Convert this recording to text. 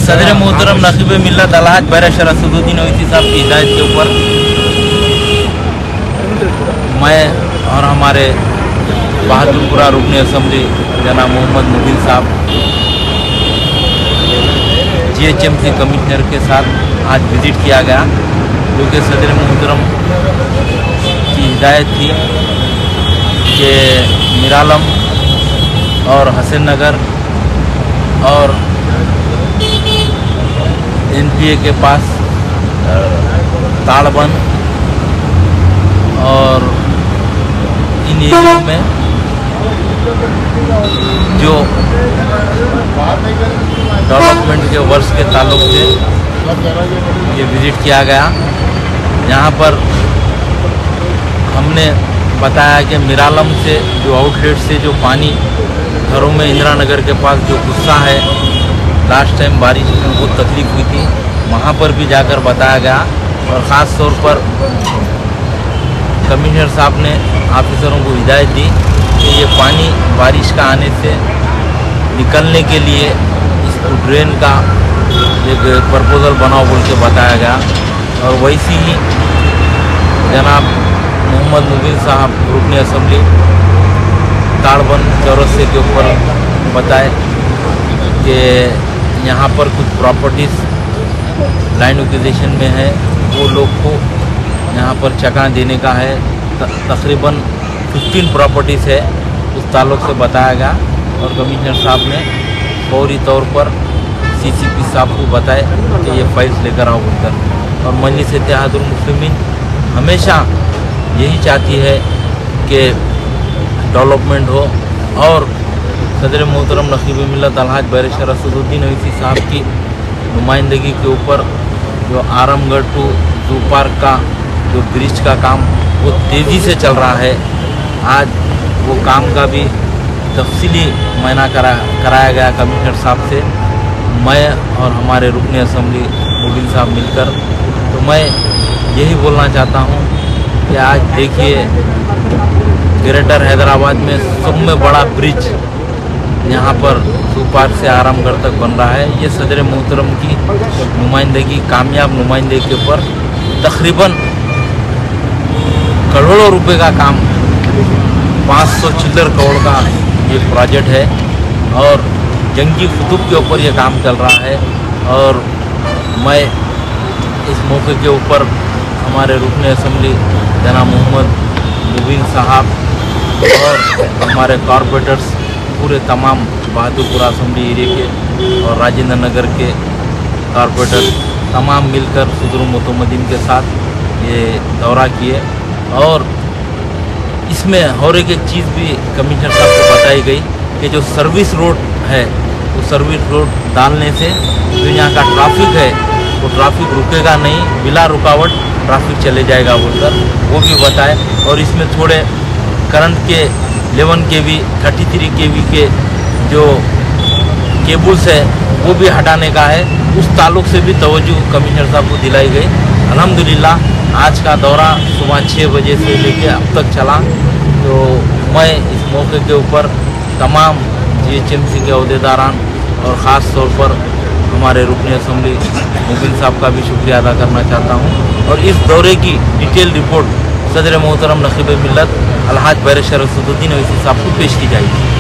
सदर मोहतरम नकीब मिल्लत अलहाज बैरिस्टर असदुद्दीन ओवैसी साहब की हिदायत के ऊपर मैं और हमारे बहादुरपुरा रुकन असम्बली जनाब मोहम्मद मुबीन साहब GHMC कमिश्नर के साथ आज विज़िट किया गया, जो कि सदर मोहतरम की हिदायत थी कि मिरालम और हसन नगर और NPA के पास ताड़बन और इन एरिया में जो डेवलपमेंट के वर्ष के ताल्लुक से ये विज़िट किया गया। यहाँ पर हमने बताया कि मिरालम से जो आउटलेट से जो पानी घरों में इंदिरा नगर के पास जो गुस्सा है, लास्ट टाइम बारिश में बहुत तकलीफ हुई थी, वहाँ पर भी जाकर बताया गया। और ख़ास तौर पर कमिश्नर साहब ने ऑफिसरों को हिदायत दी कि ये पानी बारिश का आने से निकलने के लिए इसको ड्रेन का एक प्रपोजल बनाओ बोल के बताया गया। और वैसे ही जनाब मोहम्मद मुबीन साहब रुकन असम्बली ताड़बन चौरस्ते के ऊपर बताए कि यहाँ पर कुछ प्रॉपर्टीज़ लैंड एक्विजिशन में है, वो लोग को यहाँ पर चका देने का है। तकरीबन 15 प्रॉपर्टीज़ है, उस ताल्लुक से बताया गया। और कमिश्नर साहब ने फौरी तौर पर CCP साहब को बताए कि ये फाइल्स लेकर आओ बोलकर। और मजलिस इत्तेहादुल मुस्लिमीन हमेशा यही चाहती है कि डेवलपमेंट हो। और सदर मोहतरम नकीब मिल्लत अलहाज बैरिस्टर असदुद्दीन ओवैसी साहब की नुमाइंदगी के ऊपर जो आरामगढ़ टू जू पार्क का जो ब्रिज का काम वो तेज़ी से चल रहा है। आज वो काम का भी तफसीली मुआयना कराया गया कमिश्नर साहब से, मैं और हमारे रुकन असम्बली मुबीन साहब मिलकर। तो मैं यही बोलना चाहता हूँ कि आज देखिए ग्रेटर हैदराबाद में सब में बड़ा ब्रिज यहाँ पर जू पार्क से आरामगढ़ तक बन रहा है। ये सदर मोहतरम की नुमाइंदगी, कामयाब नुमाइंदगी के ऊपर तकरीबन करोड़ों रुपए का काम, 500 चिल्लर करोड़ का ये प्रोजेक्ट है। और जंगी कुतुब के ऊपर ये काम चल रहा है। और मैं इस मौके के ऊपर हमारे रुकन असम्बली जनाब मोहम्मद मुबीन साहब और हमारे कॉरपोरेटर्स पूरे तमाम बहादुरपुरा असम्बली एरिया के और राजेंद्र नगर के कॉरपोरेटर तमाम मिलकर सदर मुतमदीन के साथ ये दौरा किए। और इसमें और एक चीज़ भी कमिश्नर साहब को बताई गई कि जो सर्विस रोड है, वो सर्विस रोड डालने से जो यहाँ का ट्रैफिक है वो ट्रैफिक रुकेगा नहीं, बिला रुकावट ट्रैफिक चले जाएगा बोलकर वो भी बताए। और इसमें थोड़े करंट के 11 kV 33 kV के जो केबल्स है वो भी हटाने का है, उस ताल्लुक से भी तवज्जो कमिश्नर साहब को दिलाई गई। अल्हम्दुलिल्लाह आज का दौरा सुबह 6 बजे से लेकर अब तक चला। तो मैं इस मौके के ऊपर तमाम GHMC के अहदेदारान और ख़ास तौर पर हमारे रुकन असम्बली मुबीन साहब का भी शुक्रिया अदा करना चाहता हूँ। और इस दौरे की डिटेल रिपोर्ट सदर मोहतरम नकीब मिल्लत अलहाज बैरिस्टर असदुद्दीन ओवैसी साहब को पेश की जाएगी।